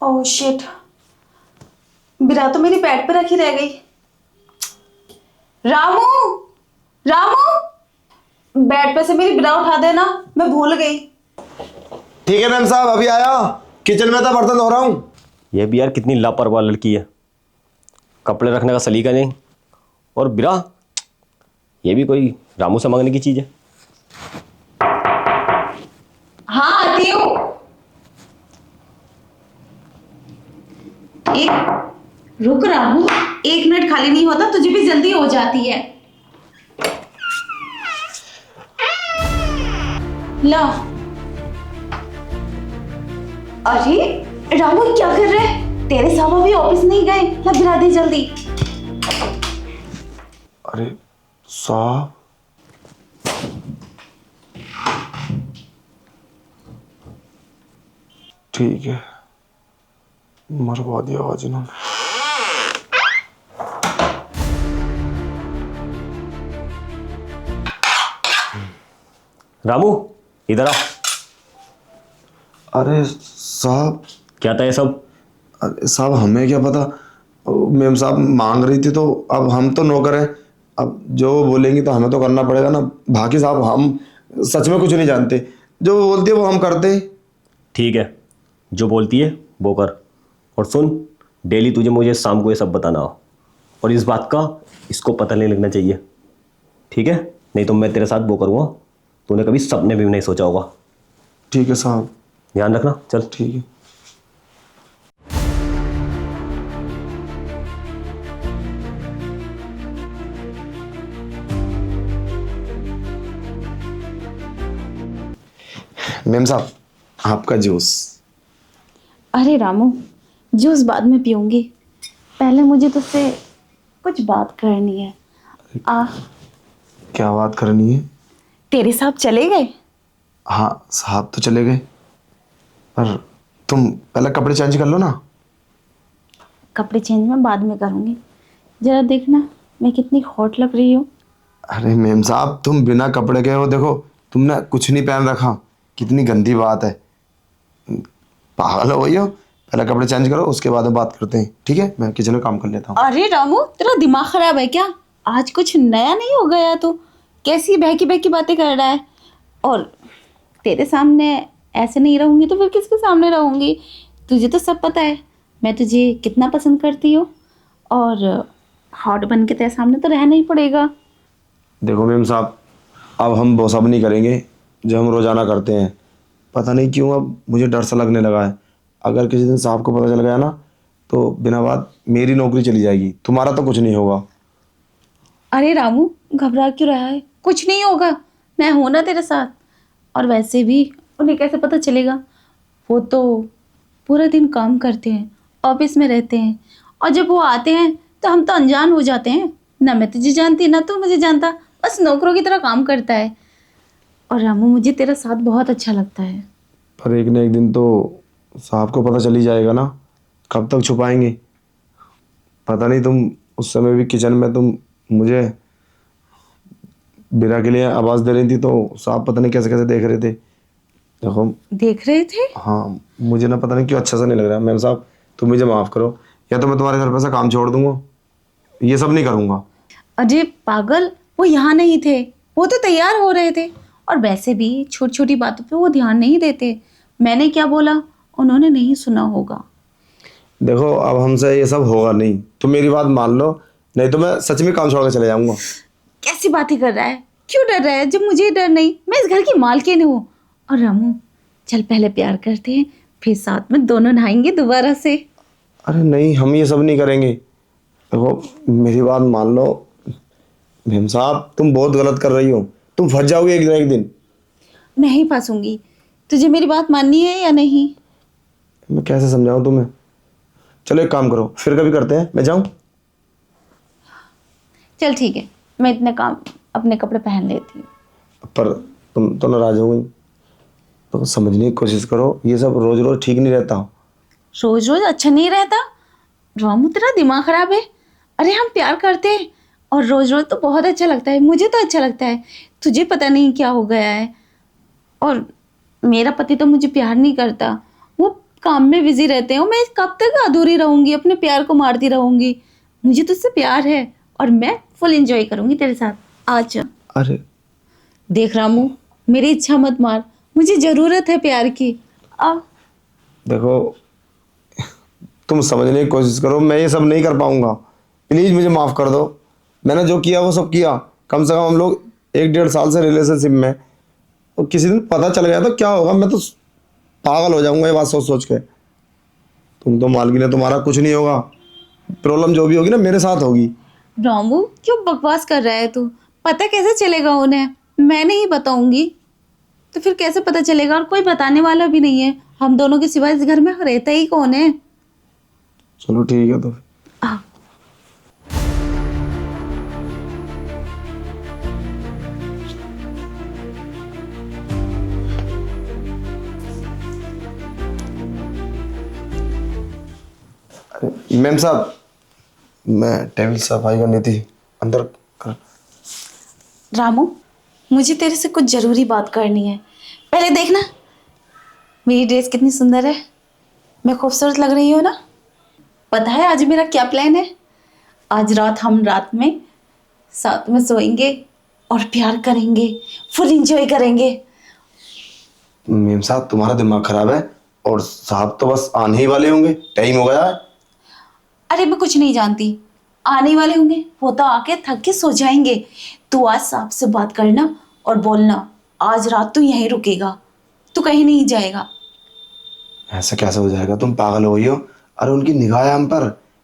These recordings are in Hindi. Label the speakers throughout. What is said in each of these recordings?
Speaker 1: ओह शिट, बिरा तो मेरी बेड पे रखी रह गई। रामू, रामू, बेड पे से मेरी बिरा उठा देना, मैं भूल गई।
Speaker 2: ठीक है मैम साहब, अभी आया। किचन में था, बर्तन धो रहा हूँ।
Speaker 3: ये भी यार कितनी लापरवाह लड़की है, कपड़े रखने का सलीका नहीं। और बिरा, ये भी कोई रामू से मांगने की चीज है।
Speaker 1: हाँ आती हूँ। एक रुक रामू, 1 मिनट खाली नहीं होता, तुझे भी जल्दी हो जाती है। ला। अरे रामू क्या कर रहे हैं? तेरे साहब अभी ऑफिस नहीं गए? ला गिरा दे जल्दी।
Speaker 2: अरे साहब, ठीक है, मरवा दिया आज इन्होंने।
Speaker 3: रामू इधर आ।
Speaker 2: अरे साहब,
Speaker 3: क्या था ये सब?
Speaker 2: अरे साहब हमें क्या पता, मैम साहब मांग रही थी तो अब हम तो नौकर हैं। अब जो बोलेंगी तो हमें तो करना पड़ेगा ना। बाकी साहब हम सच में कुछ नहीं जानते, जो वो बोलती है वो हम करते हैं।
Speaker 3: ठीक है, जो बोलती है वो कर। और सुन, डेली तुझे मुझे शाम को ये सब बताना हो, और इस बात का इसको पता नहीं लगना चाहिए, ठीक है? नहीं तो मैं तेरे साथ वो करूँगा, तूने कभी सपने में भी नहीं सोचा होगा।
Speaker 2: ठीक है साहब।
Speaker 3: ध्यान रखना, चल।
Speaker 2: ठीक है। मैम साहब, आपका जूस।
Speaker 1: अरे रामू, जूस बाद में पीऊंगी, पहले मुझे तुझसे कुछ बात करनी है।
Speaker 2: क्या बात करनी है?
Speaker 1: तेरे साहब चले गए?
Speaker 2: हाँ साहब तो चले गए, पर तुम पहले कपड़े चेंज कर लो ना।
Speaker 1: कपड़े चेंज मैं बाद में करूंगी, जरा देखना मैं कितनी हॉट लग रही हूँ।
Speaker 2: अरे मैम साहब, तुम बिना कपड़े के हो, देखो तुमने कुछ नहीं पहन रखा, कितनी गंदी बात है। पागल हो गई हो? पहले कपड़े चेंज करो, उसके बाद में बात करते हैं, ठीक है? मैं किचन में काम कर लेता हूँ।
Speaker 1: अरे रामू, तेरा दिमाग खराब है क्या? आज कुछ नया नहीं हो गया? तो कैसी बहकी बहकी बातें कर रहा है? और तेरे सामने ऐसे नहीं रहूंगी तो फिर किसके सामने रहूंगी? तुझे तो सब पता है मैं तुझे कितना पसंद करती हूँ, और हॉट बन के तेरे सामने तो रहना ही पड़ेगा।
Speaker 2: देखो मैम साहब, अब हम वो सब नहीं करेंगे जो हम रोजाना करते हैं। पता नहीं क्यों अब मुझे डर सा लगने लगा है। अगर किसी दिन साहब को पता चल गया ना, तो बिना बात मेरी नौकरी चली जाएगी, तुम्हारा तो कुछ नहीं होगा।
Speaker 1: अरे रामू, घबरा क्यों रहा है? कुछ नहीं होगा, मैं हूं ना तेरे साथ। और वैसे भी उन्हें कैसे पता चलेगा? वो तो पूरा दिन काम करते हैं, ऑफिस में रहते हैं, और जब वो आते हैं तो हम तो अनजान हो जाते हैं। ना मैं तुझे जानती ना तू मुझे जानता, बस नौकरों की तरह काम करता है। और रामू, मुझे तेरा साथ बहुत अच्छा लगता है।
Speaker 2: पर एक न एक दिन तो साहब को पता चल ही जाएगा ना, कब तक छुपाएंगे? पता नहीं, तुम उस समय भी किचन में तुम मुझे बिना के लिए आवाज़ दे रही थी, तो साहब पता नहीं कैसे कैसे देख रहे थे। देखो,
Speaker 1: देख रहे थे?
Speaker 2: हाँ मुझे ना पता नहीं क्यों अच्छा सा नहीं लग रहा। मैम साहब तुम मुझे माफ़ करो, या तो मैं तुम्हारे घर पे से काम छोड़ दूंगा, ये सब नहीं करूँगा।
Speaker 1: अरे पागल, वो यहाँ नहीं थे, वो तो तैयार हो रहे थे। और वैसे भी छोटी छोटी बातों पे वो ध्यान नहीं देते। मैंने क्या बोला उन्होंने नहीं सुना होगा।
Speaker 2: देखो अब हमसे ये सब होगा नहीं, तुम मेरी बात मान लो, नहीं तो मैं सच में काम छोड़ के चले जाऊंगा।
Speaker 1: कैसी बातें कर रहा है? क्यों डर रहा है जब मुझे डर नहीं? मैं इस घर की मालकिन हूँ। और रामू, चल पहले प्यार करते हैं, फिर साथ में दोनों नहाएंगे दोबारा से।
Speaker 2: अरे नहीं, हम ये सब नहीं करेंगे। देखो मेरी बात मान लो, मेम साहब तुम बहुत गलत कर रही हो, तुम फंस जाओगे एक ना एक दिन।
Speaker 1: नहीं फंसूंगी। तुझे मेरी बात माननी है या नहीं?
Speaker 2: मैं कैसे समझाऊं तुम्हें? चलो एक काम करो, फिर कभी करते हैं, मैं जाऊं?
Speaker 1: चल ठीक है, मैं इतने काम अपने कपड़े पहन लेती हूँ।
Speaker 2: पर तुम तो नाराज हो गई, तो समझने की कोशिश करो, ये सब रोज रोज ठीक नहीं रहता।
Speaker 1: रोज रोज अच्छा नहीं रहता? रामू, तेरा दिमाग खराब है। अरे हम प्यार करते हैं, और रोज रोज तो बहुत अच्छा लगता है, मुझे तो अच्छा लगता है। तुझे पता नहीं क्या हो गया है। और मेरा पति तो मुझे प्यार नहीं करता, वो काम में बिजी रहते हो, मैं कब तक अधूरी रहूंगी, अपने प्यार को मारती रहूंगी। मुझे तुझसे प्यार है और मैं फुल एंजॉय करूंगी तेरे साथ। आज
Speaker 2: अरे
Speaker 1: देख रामू, मेरी इच्छा मत मार, मुझे जरूरत है प्यार की। अब
Speaker 2: देखो, तुम समझने की कोशिश करो, मैं ये सब नहीं कर पाऊंगा। प्लीज़ मुझे माफ़ कर दो। मैंने जो किया वो सब किया। कम से कम हम लोग 1-1.5 साल से रिलेशनशिप में, तो किसी दिन पता चल गया तो क्या होगा? मैं तो पागल हो जाऊंगा ये बात सोच सोच के। तुम तो मालकिन है, तुम्हारा कुछ नहीं होगा। प्रॉब्लम जो भी होगी ना मेरे साथ होगी।
Speaker 1: रामू क्यों बकवास कर रहा है तू? पता कैसे चलेगा उन्हें? मैं नहीं बताऊंगी तो फिर कैसे पता चलेगा? और कोई बताने वाला भी नहीं है, हम दोनों के सिवा इस घर में रहता ही कौन है?
Speaker 2: चलो ठीक है तो।
Speaker 1: आ,
Speaker 2: मैम साहब, मैं टेबल सफाई करनी थी, अंदर कर।
Speaker 1: रामू मुझे तेरे से कुछ जरूरी बात करनी है। पहले देखना मेरी ड्रेस कितनी सुंदर है, मैं खूबसूरत लग रही हूँ ना? पता है आज मेरा क्या प्लान है? आज हम रात में साथ में सोएंगे और प्यार करेंगे, फुल एंजॉय करेंगे।
Speaker 2: मैम साहब, तुम्हारा दिमाग खराब है, और साहब तो बस आने ही वाले होंगे, टाइम हो गया है।
Speaker 1: अरे मैं कुछ नहीं जानती, आने वाले होंगे, वो तो आके थक के सो जाएंगे। तू आज साहब से बात करना और बोलना आज रात तू यहीं रुकेगा, तू कहीं नहीं जाएगा।
Speaker 2: ऐसा कैसे हो जाएगा? तुम पागल हो गई हो। अरे उनकी निगाह है हम पर।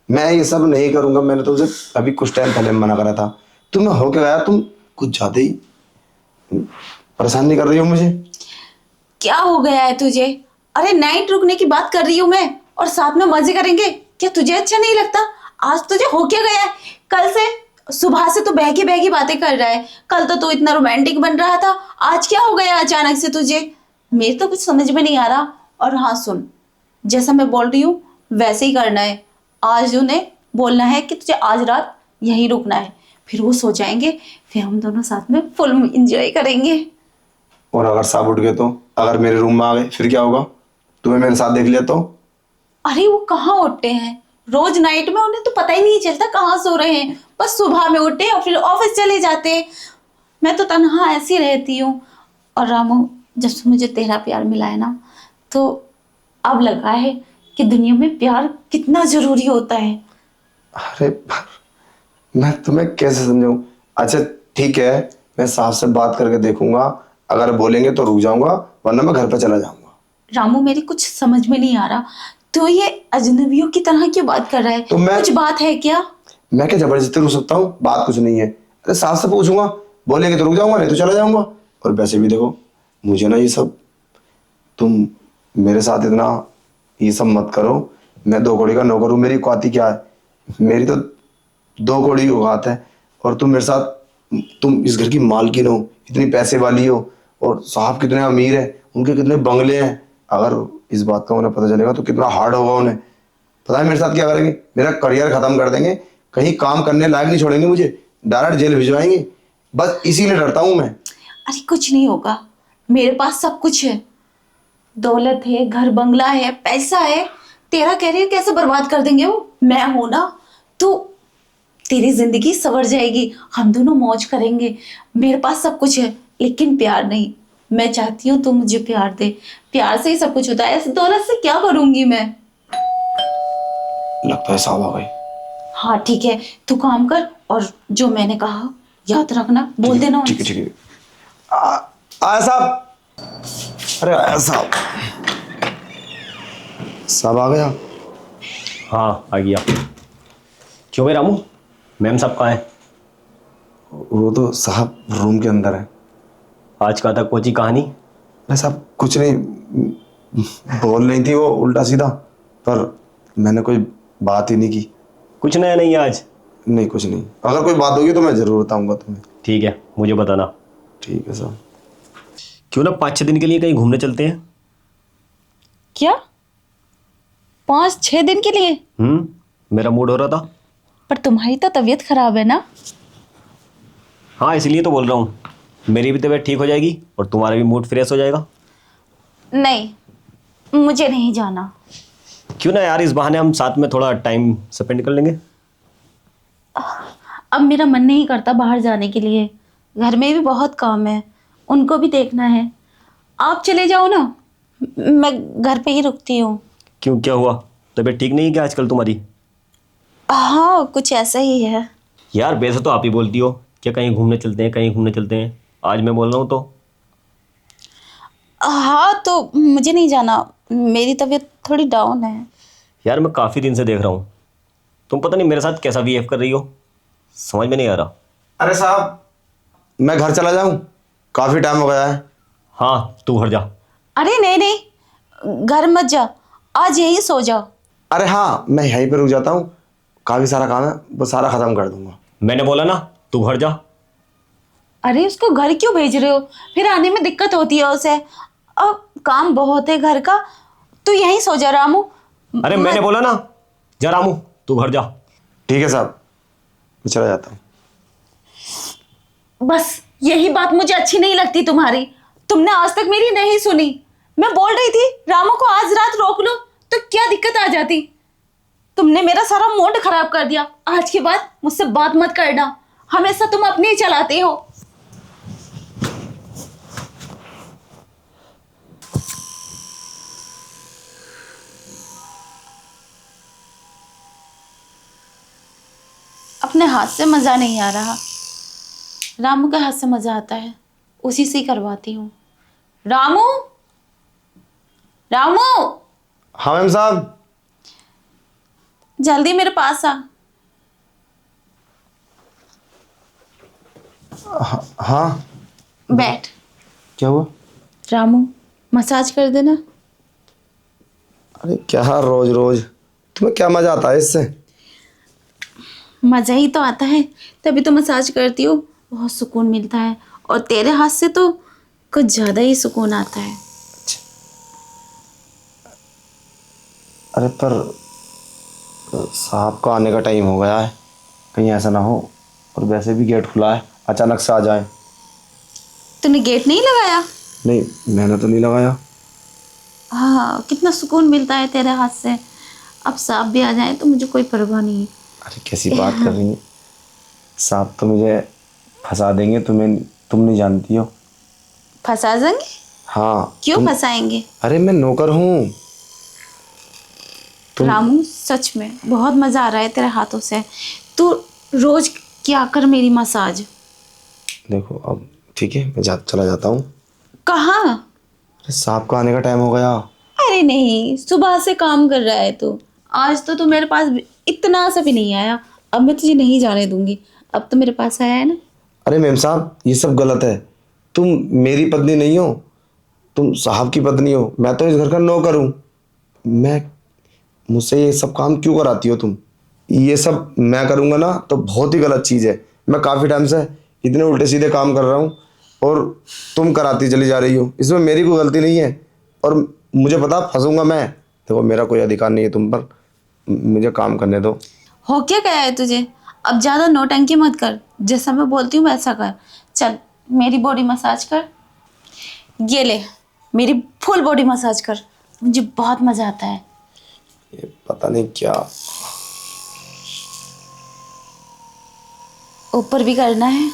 Speaker 2: मैं ये सब नहीं करूंगा। मैंने तुमसे अभी कुछ टाइम पहले मना करा था। तुम हो के गया, तुम कुछ ज्यादा ही परेशान नहीं कर रही हो मुझे?
Speaker 1: क्या हो गया है तुझे? अरे नाइट रुकने की बात कर रही हूँ मैं, और साथ में मजे करेंगे। क्या तुझे अच्छा नहीं लगता? आज तुझे हो क्या गया है? कल से सुबह से तू बहकी बहकी बातें कर रहा है। कल तो तू इतना रोमांटिक बन रहा था, आज क्या हो गया अचानक से तुझे? मेरे तो कुछ समझ में नहीं आ रहा। और हाँ सुन, जैसा मैं बोल रही हूँ वैसे ही करना है। आज उन्हें बोलना है कि तुझे आज रात यहीं रुकना है, फिर वो सो जाएंगे, फिर हम दोनों साथ में फुल एंजॉय करेंगे।
Speaker 2: और अगर साहब उठ गए तो? अगर मेरे रूम में आ गए फिर क्या होगा? तुम्हें मेरे साथ देख लिया तो?
Speaker 1: अरे वो कहाँ उठते हैं रोज नाइट में, उन्हें तो पता ही नहीं चलता कहाँ सो रहे हैं। बस सुबह में उठते और फिर ऑफिस चले जाते। मैं तो तन्हा ऐसी रहती हूँ। और रामू, जब से मुझे तेरा प्यार मिला है ना, तो अब लगा है कि दुनिया में प्यार कितना जरूरी होता है।
Speaker 2: अरे मैं तुम्हें कैसे समझाऊं? अच्छा ठीक है, मैं साहब से बात करके देखूंगा। अगर बोलेंगे तो रुक जाऊंगा, वरना मैं घर पे चला जाऊंगा।
Speaker 1: रामू मेरी कुछ समझ में नहीं आ रहा, तो ये अजनबियों की तरह क्यों बात कर रहा है?
Speaker 2: तो मैं
Speaker 1: कुछ बात है क्या?
Speaker 2: मैं क्या जबरदस्ती रुक सकता हूँ? बात कुछ नहीं है। अरे साहब से पूछूंगा, बोलेंगे तो रुक जाऊंगा, नहीं तो चला जाऊंगा। और वैसे भी देखो, मुझे ना ये सब, तुम मेरे साथ इतना ये सब मत करो। मैं 2 कौड़ी का नौकर हूँ, मेरी औकाती क्या है? मेरी तो 2 कौड़ी की औकात है। और तुम मेरे साथ, तुम इस घर की मालकिन हो, इतनी पैसे वाली हो, और साहब कितने अमीर है, उनके कितने बंगले हैं। अगर इस बात का उन्हें पता चलेगा तो कितना हार्ड होगा उन्हें। पता है मेरे साथ क्या करेंगे? मेरा करियर खत्म कर देंगे, कहीं काम करने लायक नहीं छोड़ेंगे मुझे, डायरेक्ट जेल भिजवाएंगे। बस इसीलिए डरता हूँ मैं।
Speaker 1: अरे कुछ नहीं होगा, मेरे पास सब कुछ है। दौलत है, घर बंगला है, पैसा है। तेरा कैरियर कैसे बर्बाद कर देंगे वो? मैं हूं ना, तो तेरी जिंदगी संवर जाएगी, हम दोनों मौज करेंगे। मेरे पास सब कुछ है, लेकिन प्यार नहीं। मैं चाहती हूँ तू मुझे प्यार दे, प्यार से ही सब कुछ होता है। इस दौलत से क्या करूंगी मैं?
Speaker 2: लगता है साहब आ गए।
Speaker 1: हाँ ठीक है, तू काम कर और जो मैंने कहा याद रखना, बोल देना
Speaker 2: ठीक है
Speaker 1: उनसे।
Speaker 2: ठीक है। आया साहब। अरे आया साहब। साहब आ गया।
Speaker 3: हाँ आ गया। क्यों भाई रामू, मैम साहब कहाँ हैं?
Speaker 2: वो तो साहब रूम के अंदर है।
Speaker 3: आज कहाँ तक पहुंची कहानी?
Speaker 2: अरे साहब कुछ नहीं, बोल नहीं थी वो उल्टा सीधा, पर मैंने कोई बात ही नहीं की।
Speaker 3: कुछ नया नहीं है आज?
Speaker 2: नहीं कुछ नहीं। अगर कोई बात होगी तो मैं जरूर बताऊंगा तुम्हें।
Speaker 3: ठीक है, मुझे बताना।
Speaker 2: ठीक है साहब।
Speaker 3: क्यों ना 5-6 दिन के लिए कहीं घूमने चलते हैं?
Speaker 1: क्या 5-6 दिन के लिए?
Speaker 3: मेरा मूड हो रहा था।
Speaker 1: पर तुम्हारी तो तबीयत खराब है ना।
Speaker 3: हाँ इसलिए तो बोल रहा हूँ, मेरी भी तबीयत ठीक हो जाएगी और तुम्हारा भी मूड फ्रेश हो जाएगा।
Speaker 1: नहीं, मुझे नहीं जाना।
Speaker 3: क्यों ना यार, इस बहाने हम साथ में थोड़ा टाइम स्पेंड कर लेंगे।
Speaker 1: अब मेरा मन नहीं करता बाहर जाने के लिए, घर में भी बहुत काम है, उनको भी देखना है। आप चले जाओ ना, मैं घर पे ही रुकती हूँ।
Speaker 3: क्यों, क्या हुआ? तबीयत ठीक नहीं है क्या आजकल तुम्हारी?
Speaker 1: हाँ, कुछ ऐसा ही है।
Speaker 3: यार वैसे तो आप ही बोलती हो कि कहीं घूमने चलते हैं, कहीं घूमने चलते हैं। आज मैं बोल रहा हूँ तो।
Speaker 1: हाँ, तो मुझे नहीं जाना, मेरी तबीयत थोड़ी डाउन है।
Speaker 3: यार मैं काफ़ी दिन से देख रहा हूँ, तुम पता नहीं मेरे साथ कैसा बिहेव कर रही हो, समझ में नहीं आ रहा।
Speaker 2: अरे साहब, मैं घर चला जाऊं? काफ़ी टाइम हो गया है।
Speaker 3: हाँ तू घर जा।
Speaker 1: अरे नहीं नहीं, घर मत जा, आज यहीं सो जाओ।
Speaker 2: अरे हाँ, मैं यहीं पर रुक जाता हूँ। काफ़ी सारा काम है, वो सारा ख़त्म कर दूंगा।
Speaker 3: मैंने बोला ना तू घर जा।
Speaker 1: अरे उसको घर क्यों भेज रहे हो? फिर आने में दिक्कत होती है उसे। अब काम बहुत है घर का, तू यहीं सो जा रामू।
Speaker 3: अरे मैंने बोला ना, जा रामू तू घर जा।
Speaker 2: ठीक है साहब, मैं चला जाता हूँ।
Speaker 1: बस यही बात मुझे अच्छी नहीं लगती तुम्हारी। तुमने आज तक मेरी नहीं सुनी। मैं बोल रही थी रामू को आज रात रोक लो, तो क्या दिक्कत आ जाती। तुमने मेरा सारा मूड खराब कर दिया। आज के बाद मुझसे बात मत करना, हमेशा तुम अपनी ही चलाते हो। अपने हाथ से मजा नहीं आ रहा, रामू के हाथ से मजा आता है, उसी से ही करवाती हूँ। रामू, रामू,
Speaker 2: हाँ मैम साहब।
Speaker 1: जल्दी मेरे पास आ।
Speaker 2: हाँ,
Speaker 1: बैठ।
Speaker 2: क्या हुआ?
Speaker 1: रामू, मसाज कर देना।
Speaker 2: अरे क्या रोज रोज, तुम्हें क्या मजा आता है इससे?
Speaker 1: मजा ही तो आता है, तभी तो मसाज करती हूँ, बहुत सुकून मिलता है। और तेरे हाथ से तो कुछ ज़्यादा ही सुकून आता है।
Speaker 2: अरे पर साहब का आने का टाइम हो गया है, कहीं ऐसा ना हो। और वैसे भी गेट खुला है, अचानक से आ जाए।
Speaker 1: तूने गेट नहीं लगाया?
Speaker 2: नहीं, मैंने तो नहीं लगाया।
Speaker 1: हाँ, कितना सुकून मिलता है तेरे हाथ से। अब सांप भी आ जाए तो मुझे कोई परवाह नहीं है।
Speaker 2: अरे कैसी बात कर रही है, साहब तो मुझे फंसा देंगे, तुम नहीं जानती हो।
Speaker 1: फंसा देंगे?
Speaker 2: हाँ।
Speaker 1: क्यों फंसाएंगे?
Speaker 2: अरे मैं नौकर हूँ।
Speaker 1: रामू, सच में बहुत मज़ा आ रहा है तेरे हाथों से। तू रोज क्या कर मेरी मसाज।
Speaker 2: देखो अब ठीक है, मैं चला जाता हूँ।
Speaker 1: कहाँ?
Speaker 2: अरे साहब का आने का टाइम हो गया।
Speaker 1: अरे नहीं, सुबह से काम कर रहा है तू। आज तो तू मेरे पास इतना सा भी नहीं आया। अब मैं तुझे नहीं जाने दूंगी। अब तो मेरे पास आया है ना।
Speaker 2: अरे मैम साहब, ये सब गलत है। तुम मेरी पत्नी नहीं हो, तुम साहब की पत्नी हो। मैं तो इस घर का नौकर हूँ। मैं मुझसे ये सब काम क्यों कराती हो तुम? ये सब मैं करूँगा ना तो बहुत ही गलत चीज़ है। मैं काफ़ी टाइम से इतने उल्टे सीधे काम कर रहा हूँ और तुम कराती चली जा रही हो। इसमें मेरी कोई गलती नहीं है और मुझे पता फंसूंगा मैं। देखो मेरा कोई अधिकार नहीं है तुम पर, मुझे काम करने दो।
Speaker 1: हो क्या गया है तुझे? अब ज़्यादा नौटंकी मत कर, जैसा मैं बोलती हूँ वैसा कर। चल मेरी बॉडी मसाज कर। ये ले, मेरी फुल बॉडी मसाज कर, मुझे बहुत मज़ा आता है।
Speaker 2: ये पता नहीं क्या।
Speaker 1: ऊपर भी करना है?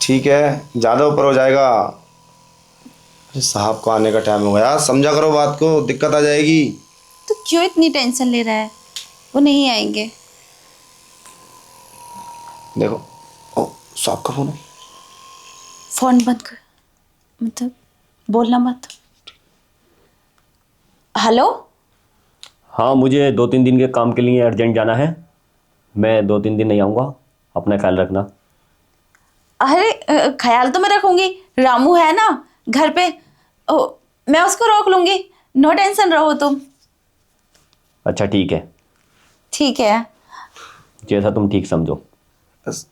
Speaker 2: ठीक है, ज़्यादा ऊपर हो जाएगा। अरे साहब को आने का टाइम हो गया, समझा करो बात को, दिक्कत आ जाएगी।
Speaker 1: तो क्यों इतनी टेंशन ले रहा है? वो नहीं आएंगे।
Speaker 2: देखो, ओ साहब का फोन है।
Speaker 1: फ़ोन बंद कर, मतलब बोलना मत। हेलो?
Speaker 3: हाँ मुझे 2-3 दिन के काम के लिए अर्जेंट जाना है, मैं 2-3 दिन नहीं आऊँगा, अपना ख्याल रखना।
Speaker 1: अरे ख्याल तो मैं रखूंगी, रामू है ना घर पे। मैं उसको रोक लूंगी, नो टेंशन रहो तुम।
Speaker 3: अच्छा ठीक है,
Speaker 1: ठीक है।
Speaker 3: जैसा तुम ठीक समझो।
Speaker 2: बस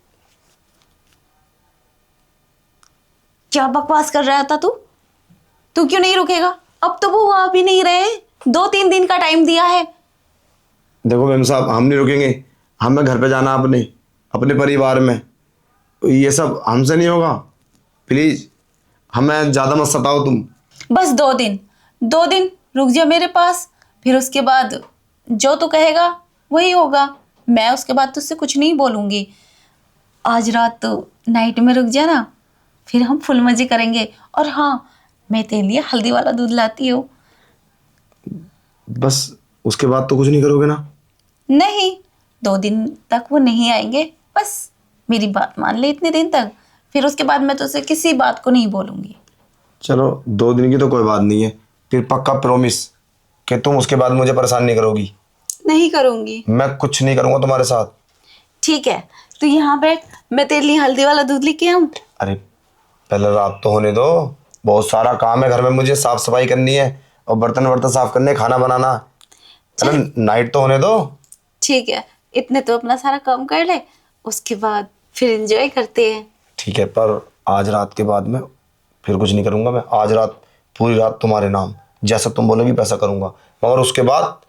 Speaker 1: क्या बकवास कर रहा था तू? तू क्यों नहीं रुकेगा? अब तो वो आ भी नहीं रहे, 2-3 दिन का टाइम दिया है।
Speaker 2: देखो मैम साहब, हम नहीं रुकेंगे। हमें घर पे जाना, अपने अपने परिवार में। ये सब हमसे नहीं होगा, प्लीज़। हमें ज़्यादा मत सताओ तुम।
Speaker 1: बस 2 दिन, 2 दिन रुक जा मेरे पास, फिर उसके बाद जो तू कहेगा वही होगा। मैं उसके बाद तुझसे कुछ नहीं बोलूँगी। आज रात तो नाइट में रुक जा ना, फिर हम फुल मजे करेंगे। और हाँ, मैं तेरे लिए हल्दी वाला दूध लाती हूँ।
Speaker 2: बस उसके बाद तो कुछ नहीं करोगे ना?
Speaker 1: नहीं, 2 दिन तक वो नहीं आएंगे, बस मेरी बात मान ले इतने दिन तक। फिर उसके बाद मैं तुझसे किसी बात को नहीं बोलूँगी।
Speaker 2: चलो 2 दिन की तो कोई बात नहीं है, फिर पक्का प्रॉमिस कि तुम उसके बाद मुझे परेशान नहीं करोगी।
Speaker 1: नहीं करूँगी।
Speaker 2: मैं कुछ नहीं करूँगा तुम्हारे साथ।
Speaker 1: ठीक है, तू यहाँ बैठ, मैं तेरे लिए हल्दी वाला दूध लेके आऊँ।
Speaker 2: अरे पहले रात तो होने दो, बहुत सारा काम है घर में, मुझे साफ सफाई करनी है और बर्तन वर्तन साफ करने, खाना बनाना। अरे नाइट तो होने दो।
Speaker 1: ठीक है, इतने तो अपना सारा काम कर ले, उसके बाद फिर एंजॉय करते हैं।
Speaker 2: ठीक है, पर आज रात के बाद में फिर कुछ नहीं करूँगा। मैं आज रात पूरी रात तुम्हारे नाम, जैसा तुम बोलोगी वैसा करूँगा, मगर उसके बाद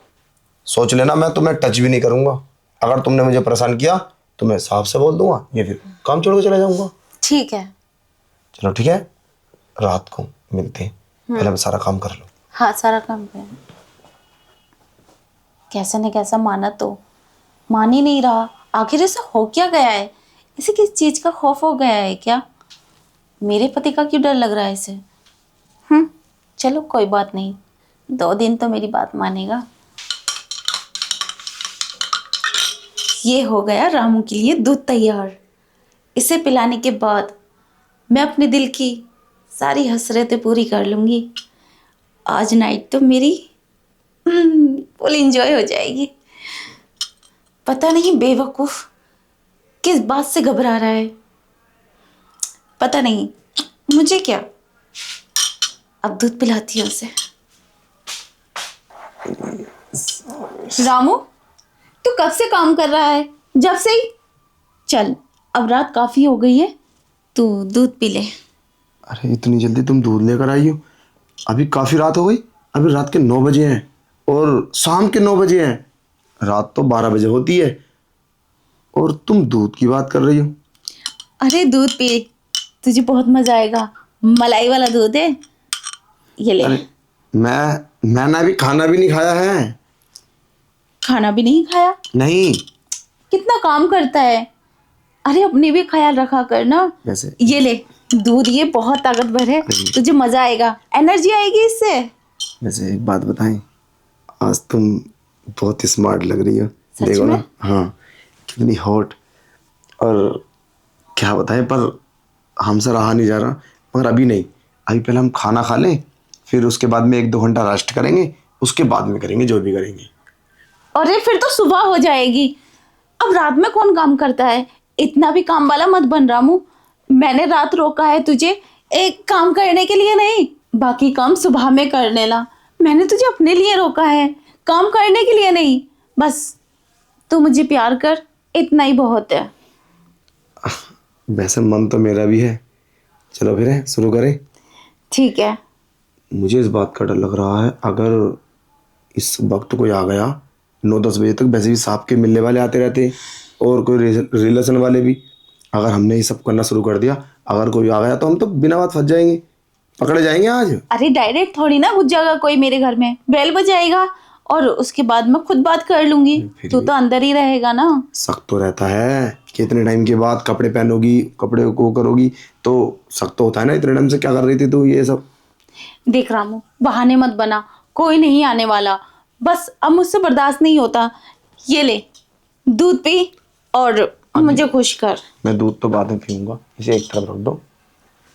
Speaker 2: सोच लेना मैं तुम्हें टच भी नहीं करूँगा। अगर तुमने मुझे परेशान किया तो मैं साफ से बोल दूंगा, ये फिर काम छोड़ के चले जाऊँगा।
Speaker 1: ठीक है।
Speaker 2: चलो ठीक है, रात को मिलते हैं, पहले मैं सारा काम कर लूँ।
Speaker 1: हाँ, सारा काम कर। कैसा न कैसा माना तो मान ही नहीं रहा। आखिर इसे हो क्या गया है? इसे किस चीज का खौफ हो गया है क्या? मेरे पति का क्यों डर लग रहा है इसे? चलो कोई बात नहीं, 2 दिन तो मेरी बात मानेगा। ये हो गया रामू के लिए दूध तैयार। इसे पिलाने के बाद मैं अपने दिल की सारी हसरतें पूरी कर लूँगी। आज नाइट तो मेरी फुल एंजॉय हो जाएगी। पता नहीं बेवकूफ़ किस बात से घबरा रहा है, पता नहीं। मुझे क्या, अब दूध पिलाती हूँ उसे। रामू, तू कब से काम कर रहा है? जब से ही। चल, अब रात काफ़ी हो गई है, तू दूध पी ले।
Speaker 2: अरे इतनी जल्दी तुम दूध लेकर आई हो? अभी काफ़ी रात हो गई, अभी रात के 9 बजे हैं और शाम के 9 बजे हैं। रात तो 12 बजे होती है और तुम दूध की बात कर रही हो।
Speaker 1: अरे दूध पी, तुझे बहुत मज़ा आएगा। मलाई वाला दूध है, ये ले।
Speaker 2: अरे मैंने अभी खाना भी नहीं खाया है।
Speaker 1: खाना भी नहीं खाया?
Speaker 2: नहीं।
Speaker 1: कितना काम करता है। अरे अपने भी ख्याल रखा कर ना।
Speaker 2: वैसे
Speaker 1: ये ले दूध, ये बहुत ताकतवर है, तुझे मजा आएगा, एनर्जी आएगी इससे।
Speaker 2: वैसे एक बात बताएं, आज तुम बहुत ही स्मार्ट लग रही हो।
Speaker 1: सच
Speaker 2: देखो
Speaker 1: में?
Speaker 2: ना, हाँ कितनी हॉट। और क्या बताएं, पर हमसे रहा नहीं जा रहा। मगर अभी नहीं, अभी पहले हम खाना खा लें, फिर उसके बाद में 1-2 घंटा रेस्ट करेंगे, उसके बाद में करेंगे जो भी करेंगे।
Speaker 1: अरे फिर तो सुबह हो जाएगी। अब रात में कौन काम करता है? इतना भी काम वाला मत बन रामू। मैंने रात रोका है तुझे एक काम करने के लिए नहीं, बाकी काम सुबह में कर लेना। मैंने तुझे अपने लिए रोका है, काम करने के लिए नहीं। बस तू मुझे प्यार कर, इतना ही बहुत है।
Speaker 2: वैसे मन तो मेरा भी है। चलो फिर शुरू करें।
Speaker 1: ठीक है।
Speaker 2: मुझे इस बात का डर लग रहा है, अगर इस वक्त कोई आ गया 9-10 बजे तक, वैसे भी सांप के मिलने वाले आते रहते हैं और कोई रिलेशन वाले भी। अगर हमने ये सब करना शुरू कर दिया, अगर कोई आ गया तो हम तो बिना बात फंस जाएंगे, पकड़े जाएंगे आज।
Speaker 1: अरे डायरेक्ट थोड़ी ना घुस जाएगा कोई मेरे घर में, बेल बजाएगा और उसके बाद मैं खुद बात कर लूंगी। तू तो अंदर ही रहेगा ना।
Speaker 2: शक तो रहता है कि इतने टाइम के बाद कपड़े पहनोगी, कपड़े को करोगी, तो शक तो होता है ना, इतने टाइम से क्या कर रही थी तू ये सब।
Speaker 1: देख रामू, बहाने मत बना, कोई नहीं आने वाला। बस अब मुझसे बर्दाश्त नहीं होता। ये ले दूध पी और मुझे खुश कर।
Speaker 2: मैं दूध तो बाद में पीऊंगा, इसे एक तरफ रख दो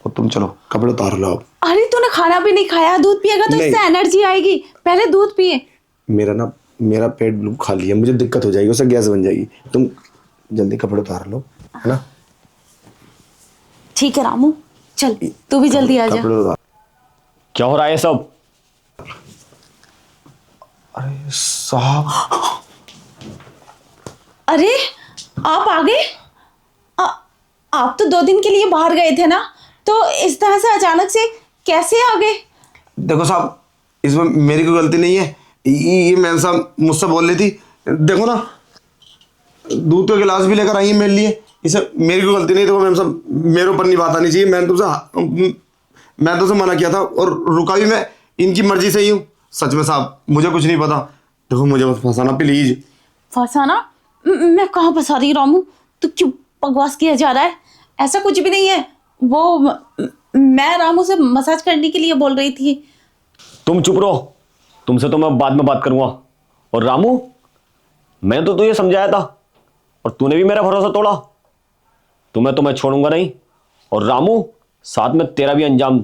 Speaker 2: और तुम चलो कपड़े उतार लो अब।
Speaker 1: अरे तूने खाना भी नहीं खाया, दूध पिएगा तो इससे एनर्जी आएगी। पहले दूध पिए।
Speaker 2: मेरा पेट बिल्कुल खाली है, मुझे दिक्कत हो जाएगी, उससे गैस बन जाएगी। तुम जल्दी कपड़े उतार लो, है ना?
Speaker 1: ठीक है रामू, चल तू भी जल्दी आ जा।
Speaker 2: कपड़े उतार।
Speaker 3: क्या हो रहा है सब?
Speaker 2: अरे साहब,
Speaker 1: अरे आप आ गए? आप तो 2 दिन के लिए बाहर गए थे ना, तो इस तरह से अचानक से कैसे आ गए?
Speaker 2: देखो साहब, इसमें मेरी कोई गलती नहीं है। ये मैम साहब मुझसे बोल रही थी, देखो ना दूध का गिलास भी लेकर आई है मेरे लिए, इसे मेरी कोई गलती नहीं। देखो मैम साहब, मेरे ऊपर नहीं बात आनी चाहिए। मैंने तुमसे मना किया था और रुका भी मैं इनकी मर्जी से ही हूँ। सच में साहब मुझे कुछ नहीं पता, देखो मुझे मत फंसाना प्लीज।
Speaker 1: फंसाना? मैं कहाँ फंसा रही हूँ रामू? तू क्यों बकवास किया जा रहा है? ऐसा कुछ भी नहीं है। वो मैं रामू से मसाज करने के लिए बोल रही थी।
Speaker 3: तुम चुप रहो, तुमसे तो मैं बाद में बात करूंगा। और रामू, मैं तो तुझे समझाया था और तूने भी मेरा भरोसा तोड़ा। तुम्हें छोड़ूंगा नहीं। और रामू, साथ में तेरा भी अंजाम।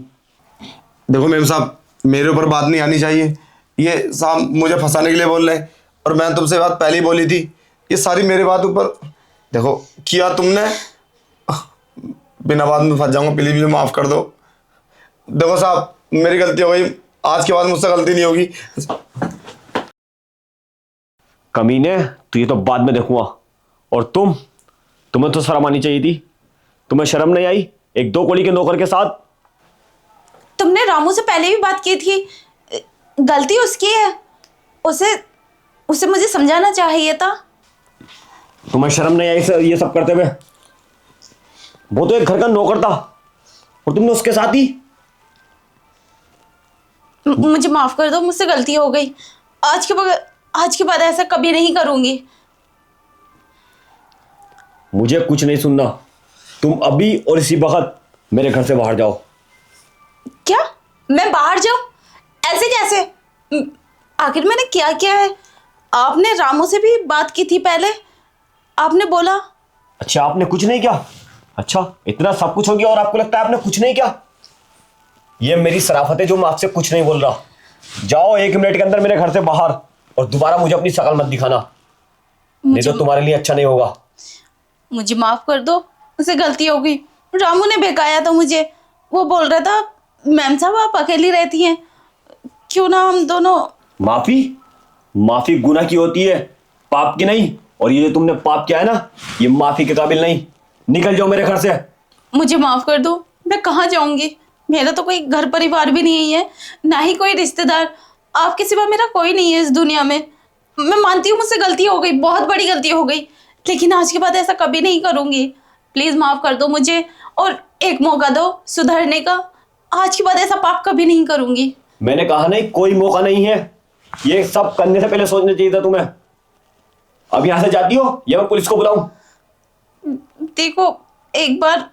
Speaker 2: देखो मेम साहब, मेरे ऊपर बात नहीं आनी चाहिए। ये साहब मुझे फंसाने के लिए बोल रहे हैं, और मैं तुमसे बात पहले ही बोली थी। ये सारी मेरे बात ऊपर देखो किया तुमने। बिना बात में फंस जाऊंगा, प्लीज मुझे माफ कर दो। देखो साहब, मेरी गलती हो गई, आज के बाद मुझसे गलती नहीं होगी।
Speaker 3: कमीने, तो ये तो बाद में देखूंगा। और तुम्हें तो शर्म आनी चाहिए थी। तुम्हें शर्म नहीं आई एक 2 कौड़ी के नौकर के साथ?
Speaker 1: तुमने रामू से पहले भी बात की थी। गलती उसकी है। उसे उसे मुझे समझाना चाहिए था।
Speaker 3: तुम्हें शर्म नहीं आई ये सब करते हुए? वो तो एक घर का नौकर था और तुमने उसके साथ ही।
Speaker 1: मुझे माफ कर दो, मुझसे गलती हो गई। आज के बाद ऐसा कभी नहीं करूंगी।
Speaker 3: मुझे कुछ नहीं सुनना। तुम अभी और इसी वक्त मेरे घर से बाहर जाओ।
Speaker 1: क्या? मैं बाहर जाऊं? ऐसे कैसे? आखिर मैंने क्या किया है? आपने रामू से भी बात की थी पहले। आपने बोला।
Speaker 3: अच्छा, आपने कुछ नहीं किया? अच्छा, इतना सब कुछ हो गया और आपको लगता है आपने कुछ नहीं किया? ये मेरी शराफत है जो मैं आपसे कुछ नहीं बोल रहा। जाओ 1 मिनट के अंदर मेरे घर से बाहर, और दोबारा मुझे अपनी शक्ल मत दिखाना, नहीं तो तुम्हारे लिए अच्छा नहीं होगा।
Speaker 1: मुझे माफ कर दो, मुझसे गलती हो गई। रामू ने बहकाया था मुझे। वो बोल रहा था मैम साहब आप अकेली रहती हैं, क्यों ना हम दोनों।
Speaker 3: माफी गुनाह की होती है, पाप की नहीं। और ये जो तुमने पाप किया है ना, ये माफी के काबिल नहीं। निकल जाओ मेरे घर से।
Speaker 1: मुझे माफ कर दो। मैं कहाँ जाऊंगी? मेरा तो कोई घर परिवार भी नहीं है, ना ही कोई रिश्तेदार। आपके सिवा मेरा कोई नहीं है इस दुनिया में। मैं मानती हूँ मुझसे गलती हो गई, बहुत बड़ी गलती हो गई, लेकिन आज के बाद ऐसा कभी नहीं करूंगी। प्लीज माफ कर दो मुझे, और एक मौका दो सुधरने का। आज के बाद ऐसा पाप कभी नहीं करूंगी।
Speaker 3: मैंने कहा नहीं, कोई मौका नहीं है। ये सब करने से पहले सोचना चाहिए था तुम्हें। अब यहां से जाती हो या मैं पुलिस को बुलाऊं?
Speaker 1: देखो, एक बार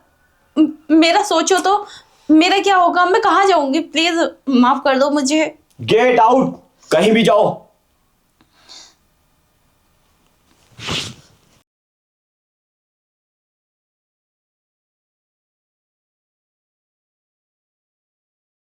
Speaker 1: मेरा सोचो तो मेरा क्या होगा? मैं कहाँ जाऊंगी? प्लीज माफ कर दो मुझे।
Speaker 3: गेट आउट, कहीं भी जाओ।